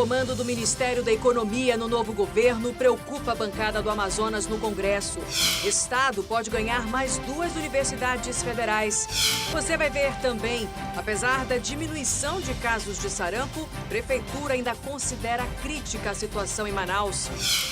comando do Ministério da Economia no novo governo preocupa a bancada do Amazonas no Congresso. Estado pode ganhar mais 2 universidades federais. Você vai ver também, apesar da diminuição de casos de sarampo, Prefeitura ainda considera crítica a situação em Manaus.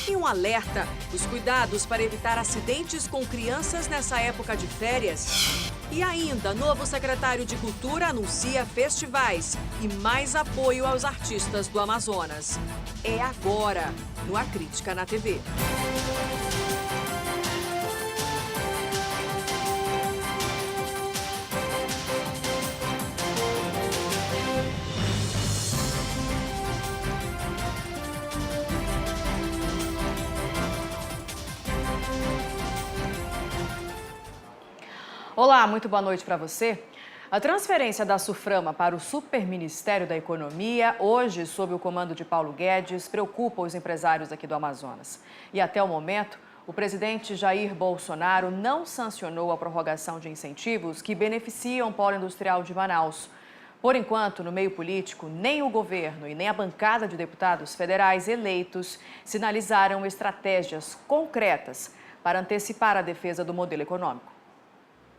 E um alerta: os cuidados para evitar acidentes com crianças nessa época de férias. E ainda, novo secretário de Cultura anuncia festivais e mais apoio aos artistas do Amazonas. É agora, no A Crítica na TV. Olá, muito boa noite para você. A transferência da SUFRAMA para o Superministério da Economia, hoje sob o comando de Paulo Guedes, preocupa os empresários aqui do Amazonas. E até o momento, o presidente Jair Bolsonaro não sancionou a prorrogação de incentivos que beneficiam o polo industrial de Manaus. Por enquanto, no meio político, nem o governo e nem a bancada de deputados federais eleitos sinalizaram estratégias concretas para antecipar a defesa do modelo econômico.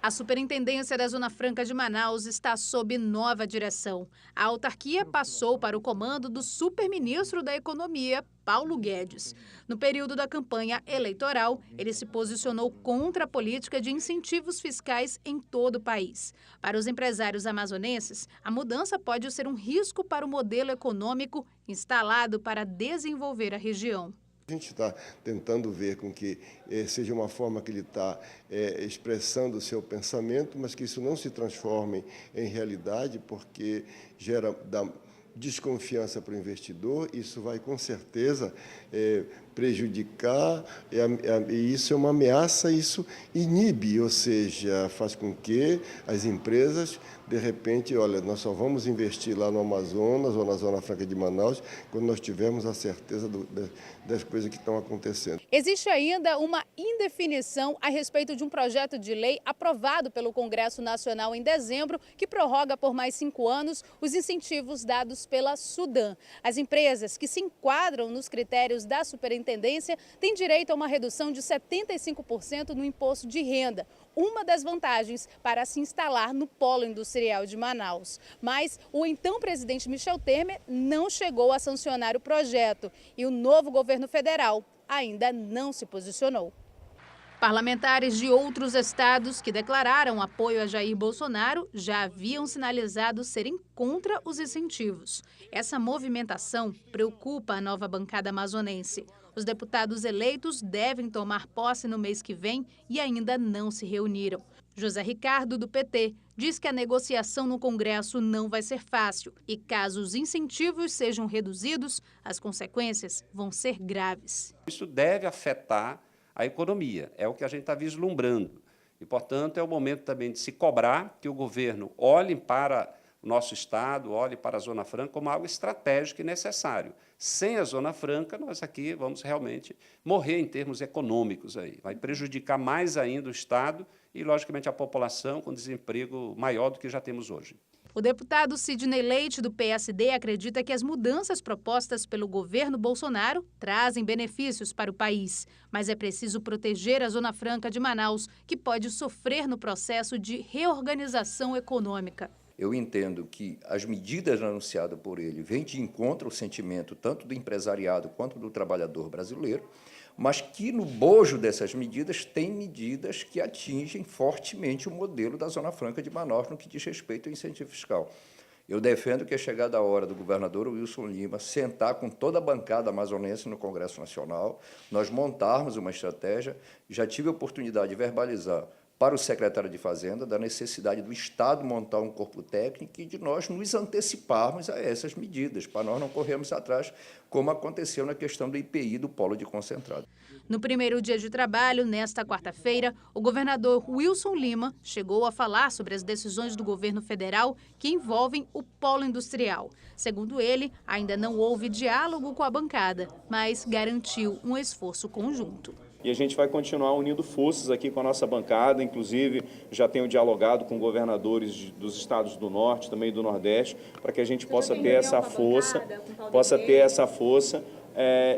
A Superintendência da Zona Franca de Manaus está sob nova direção. A autarquia passou para o comando do superministro da Economia, Paulo Guedes. No período da campanha eleitoral, ele se posicionou contra a política de incentivos fiscais em todo o país. Para os empresários amazonenses, a mudança pode ser um risco para o modelo econômico instalado para desenvolver a região. A gente está tentando ver com que seja uma forma que ele está expressando o seu pensamento, mas que isso não se transforme em realidade, porque dá desconfiança para o investidor. Isso vai, com certeza, prejudicar, e isso é uma ameaça, isso inibe, ou seja, faz com que as empresas, de repente, olha, nós só vamos investir lá no Amazonas ou na Zona Franca de Manaus quando nós tivermos a certeza das coisas que estão acontecendo. Existe ainda uma indefinição a respeito de um projeto de lei aprovado pelo Congresso Nacional em dezembro, que prorroga por mais 5 anos os incentivos dados pela Sudan. As empresas que se enquadram nos critérios da superintendência têm direito a uma redução de 75% no imposto de renda, uma das vantagens para se instalar no polo industrial de Manaus. Mas o então presidente Michel Temer não chegou a sancionar o projeto e o novo governo federal ainda não se posicionou. Parlamentares de outros estados que declararam apoio a Jair Bolsonaro já haviam sinalizado serem contra os incentivos. Essa movimentação preocupa a nova bancada amazonense. Os deputados eleitos devem tomar posse no mês que vem e ainda não se reuniram. José Ricardo, do PT, diz que a negociação no Congresso não vai ser fácil e, caso os incentivos sejam reduzidos, as consequências vão ser graves. Isso deve afetar a economia, é o que a gente está vislumbrando. E, portanto, é o momento também de se cobrar que o governo olhe para o nosso Estado, olhe para a Zona Franca como algo estratégico e necessário. Sem a Zona Franca, nós aqui vamos realmente morrer em termos econômicos. Vai prejudicar mais ainda o Estado e, logicamente, a população com desemprego maior do que já temos hoje. O deputado Sidney Leite, do PSD, acredita que as mudanças propostas pelo governo Bolsonaro trazem benefícios para o país. Mas é preciso proteger a Zona Franca de Manaus, que pode sofrer no processo de reorganização econômica. Eu entendo que as medidas anunciadas por ele vêm de encontro ao sentimento tanto do empresariado quanto do trabalhador brasileiro, mas que no bojo dessas medidas tem medidas que atingem fortemente o modelo da Zona Franca de Manaus no que diz respeito ao incentivo fiscal. Eu defendo que é chegada a hora do governador Wilson Lima sentar com toda a bancada amazonense no Congresso Nacional, nós montarmos uma estratégia. Já tive a oportunidade de verbalizar para o secretário de Fazenda da necessidade do Estado montar um corpo técnico e de nós nos anteciparmos a essas medidas, para nós não corrermos atrás, como aconteceu na questão do IPI do polo de concentrado. No primeiro dia de trabalho, nesta quarta-feira, o governador Wilson Lima chegou a falar sobre as decisões do governo federal que envolvem o polo industrial. Segundo ele, ainda não houve diálogo com a bancada, mas garantiu um esforço conjunto. E a gente vai continuar unindo forças aqui com a nossa bancada, inclusive já tenho dialogado com governadores dos estados do Norte, também do Nordeste, para que a gente possa ter essa força,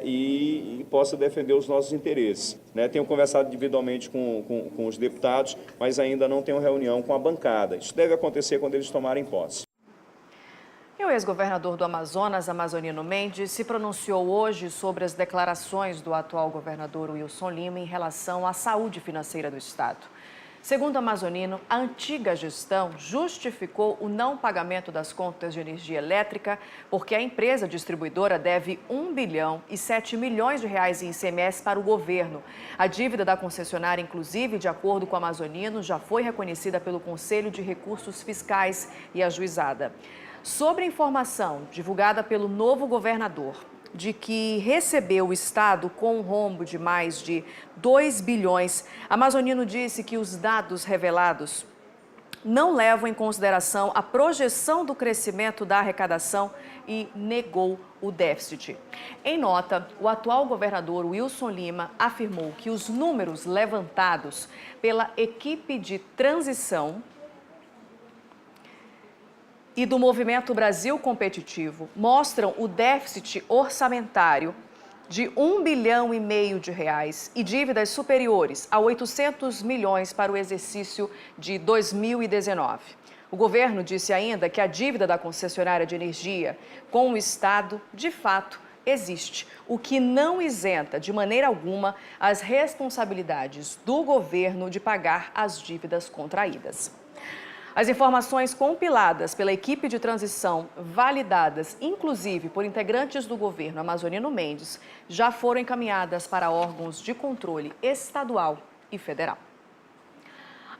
e possa defender os nossos interesses. Tenho conversado individualmente com os deputados, mas ainda não tenho reunião com a bancada. Isso deve acontecer quando eles tomarem posse. E o ex-governador do Amazonas, Amazonino Mendes, se pronunciou hoje sobre as declarações do atual governador Wilson Lima em relação à saúde financeira do estado. Segundo Amazonino, a antiga gestão justificou o não pagamento das contas de energia elétrica porque a empresa distribuidora deve 1 bilhão e 7 milhões de reais em ICMS para o governo. A dívida da concessionária, inclusive, de acordo com o Amazonino, já foi reconhecida pelo Conselho de Recursos Fiscais e ajuizada. Sobre a informação divulgada pelo novo governador de que recebeu o estado com um rombo de mais de 2 bilhões, Amazonino disse que os dados revelados não levam em consideração a projeção do crescimento da arrecadação e negou o déficit. Em nota, o atual governador Wilson Lima afirmou que os números levantados pela equipe de transição e do Movimento Brasil Competitivo mostram o déficit orçamentário de 1,5 bilhão de reais e dívidas superiores a 800 milhões para o exercício de 2019. O governo disse ainda que a dívida da concessionária de energia com o Estado, de fato, existe, o que não isenta de maneira alguma as responsabilidades do governo de pagar as dívidas contraídas. As informações compiladas pela equipe de transição, validadas inclusive por integrantes do governo Amazonino Mendes, já foram encaminhadas para órgãos de controle estadual e federal.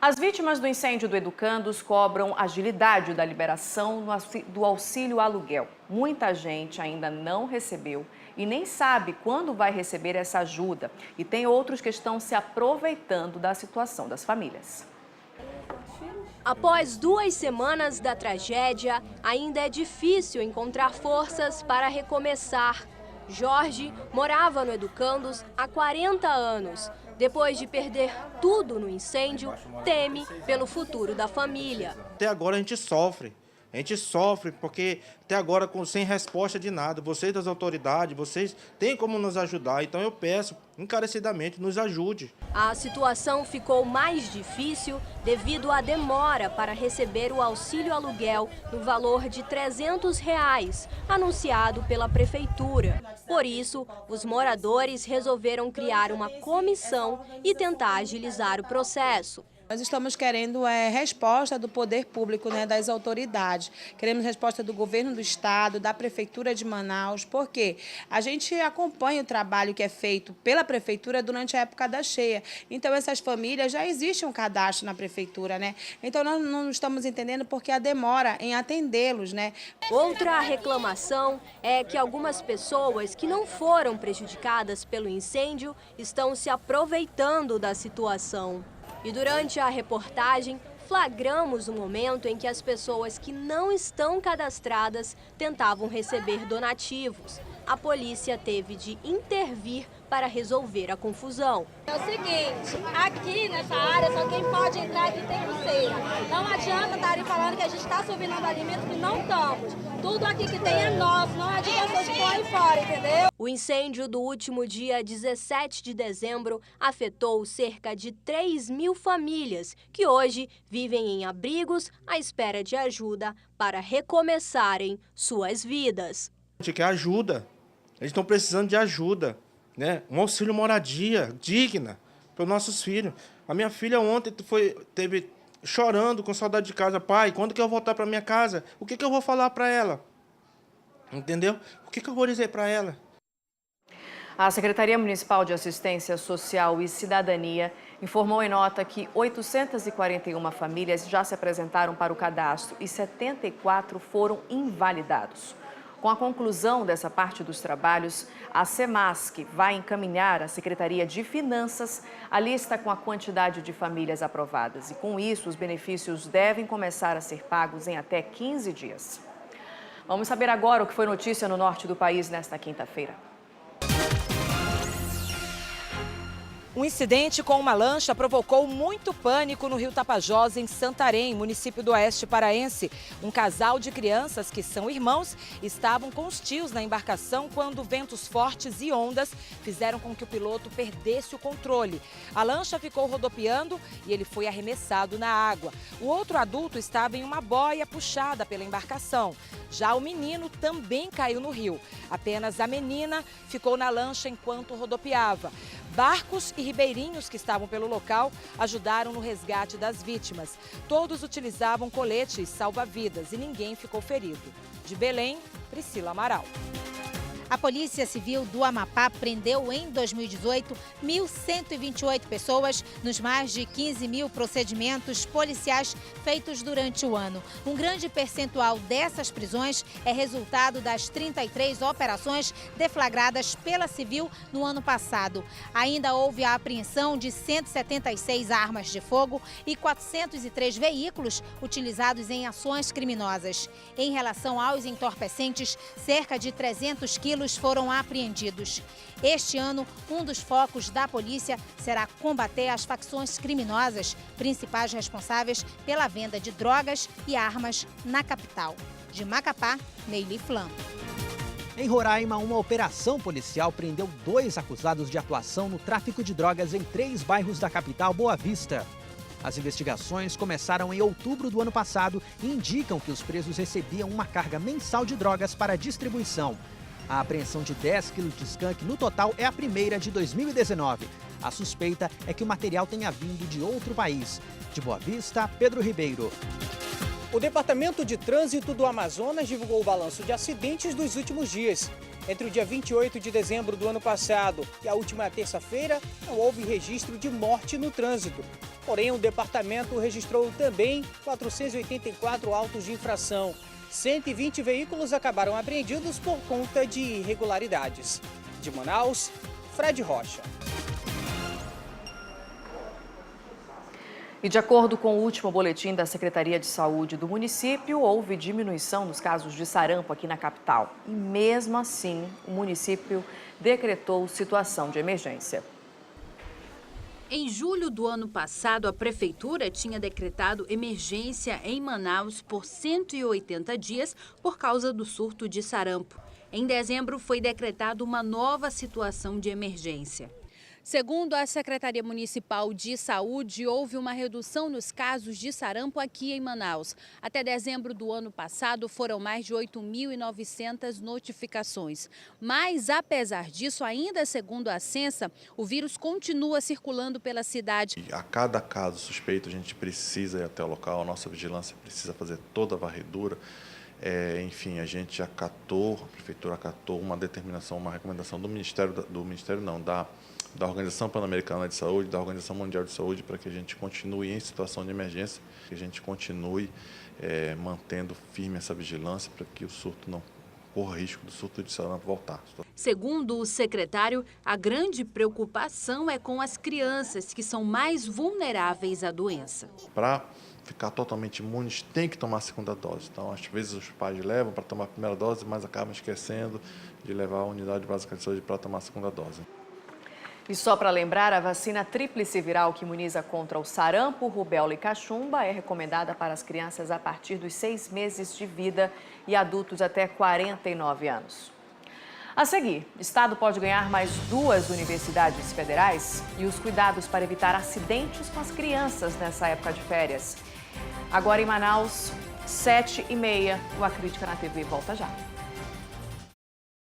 As vítimas do incêndio do Educandos cobram agilidade da liberação do auxílio aluguel. Muita gente ainda não recebeu e nem sabe quando vai receber essa ajuda. E tem outros que estão se aproveitando da situação das famílias. Após 2 semanas da tragédia, ainda é difícil encontrar forças para recomeçar. Jorge morava no Educandos há 40 anos. Depois de perder tudo no incêndio, teme pelo futuro da família. Até agora a gente sofre porque até agora sem resposta de nada. Vocês das autoridades, vocês têm como nos ajudar, então eu peço encarecidamente, nos ajude. A situação ficou mais difícil devido à demora para receber o auxílio aluguel no valor de R$ 300, anunciado pela prefeitura. Por isso, os moradores resolveram criar uma comissão e tentar agilizar o processo. Nós estamos querendo resposta do poder público, das autoridades. Queremos resposta do governo do estado, da prefeitura de Manaus, porque a gente acompanha o trabalho que é feito pela prefeitura durante a época da cheia. Então, essas famílias, já existe um cadastro na prefeitura, Então, nós não estamos entendendo porque a demora em atendê-los, Outra reclamação é que algumas pessoas que não foram prejudicadas pelo incêndio estão se aproveitando da situação. E durante a reportagem, flagramos o momento em que as pessoas que não estão cadastradas tentavam receber donativos. A polícia teve de intervir para resolver a confusão. É o seguinte, aqui nessa área só quem pode entrar aqui tem pulseira. Não adianta estarem falando que a gente está subindo alimentos que não estamos. Tudo aqui que tem é nosso, não é de pessoas que correm fora, entendeu? O incêndio do último dia 17 de dezembro afetou cerca de 3.000 famílias que hoje vivem em abrigos à espera de ajuda para recomeçarem suas vidas. A gente quer ajuda, eles estão precisando de ajuda, Um auxílio moradia digna para os nossos filhos. A minha filha ontem teve chorando, com saudade de casa. Pai, quando que eu voltar para minha casa? O que eu vou falar para ela? Entendeu? O que eu vou dizer para ela? A Secretaria Municipal de Assistência Social e Cidadania informou em nota que 841 famílias já se apresentaram para o cadastro e 74 foram invalidados. Com a conclusão dessa parte dos trabalhos, a Semasc vai encaminhar à Secretaria de Finanças a lista com a quantidade de famílias aprovadas. E com isso, os benefícios devem começar a ser pagos em até 15 dias. Vamos saber agora o que foi notícia no norte do país nesta quinta-feira. Um incidente com uma lancha provocou muito pânico no Rio Tapajós, em Santarém, município do Oeste Paraense. Um casal de crianças, que são irmãos, estavam com os tios na embarcação quando ventos fortes e ondas fizeram com que o piloto perdesse o controle. A lancha ficou rodopiando e ele foi arremessado na água. O outro adulto estava em uma boia puxada pela embarcação. Já o menino também caiu no rio. Apenas a menina ficou na lancha enquanto rodopiava. Barcos e ribeirinhos que estavam pelo local ajudaram no resgate das vítimas. Todos utilizavam coletes salva-vidas e ninguém ficou ferido. De Belém, Priscila Amaral. A Polícia Civil do Amapá prendeu em 2018 1.128 pessoas nos mais de 15 mil procedimentos policiais feitos durante o ano. Um grande percentual dessas prisões é resultado das 33 operações deflagradas pela Civil no ano passado. Ainda houve a apreensão de 176 armas de fogo e 403 veículos utilizados em ações criminosas. Em relação aos entorpecentes, cerca de 300 quilos foram apreendidos. Este ano, um dos focos da polícia será combater as facções criminosas, principais responsáveis pela venda de drogas e armas na capital. De Macapá, Neili Flam. Em Roraima, uma operação policial prendeu 2 acusados de atuação no tráfico de drogas em 3 bairros da capital, Boa Vista. As investigações começaram em outubro do ano passado e indicam que os presos recebiam uma carga mensal de drogas para distribuição. A apreensão de 10 quilos de skunk no total é a primeira de 2019. A suspeita é que o material tenha vindo de outro país. De Boa Vista, Pedro Ribeiro. O Departamento de Trânsito do Amazonas divulgou o balanço de acidentes dos últimos dias. Entre o dia 28 de dezembro do ano passado e a última terça-feira, não houve registro de morte no trânsito. Porém, o departamento registrou também 484 autos de infração. 120 veículos acabaram apreendidos por conta de irregularidades. De Manaus, Fred Rocha. E de acordo com o último boletim da Secretaria de Saúde do município, houve diminuição nos casos de sarampo aqui na capital. E mesmo assim, o município decretou situação de emergência. Em julho do ano passado, a Prefeitura tinha decretado emergência em Manaus por 180 dias por causa do surto de sarampo. Em dezembro, foi decretada uma nova situação de emergência. Segundo a Secretaria Municipal de Saúde, houve uma redução nos casos de sarampo aqui em Manaus. Até dezembro do ano passado, foram mais de 8.900 notificações. Mas, apesar disso, ainda segundo a Censa, o vírus continua circulando pela cidade. A cada caso suspeito, a gente precisa ir até o local, a nossa vigilância precisa fazer toda a varredura. Enfim, a gente acatou, a Prefeitura acatou uma determinação, uma recomendação da Organização Pan-Americana de Saúde, da Organização Mundial de Saúde, para que a gente continue em situação de emergência, que a gente continue mantendo firme essa vigilância para que o surto não corra risco do surto de sarampo voltar. Segundo o secretário, a grande preocupação é com as crianças, que são mais vulneráveis à doença. Para ficar totalmente imunes, tem que tomar a segunda dose. Então, às vezes, os pais levam para tomar a primeira dose, mas acabam esquecendo de levar a unidade básica de saúde para tomar a segunda dose. E só para lembrar, a vacina tríplice viral que imuniza contra o sarampo, rubéola e cachumba é recomendada para as crianças a partir dos 6 meses de vida e adultos até 49 anos. A seguir, o Estado pode ganhar mais 2 universidades federais e os cuidados para evitar acidentes com as crianças nessa época de férias. Agora em Manaus, 7h30, o A Crítica na TV volta já.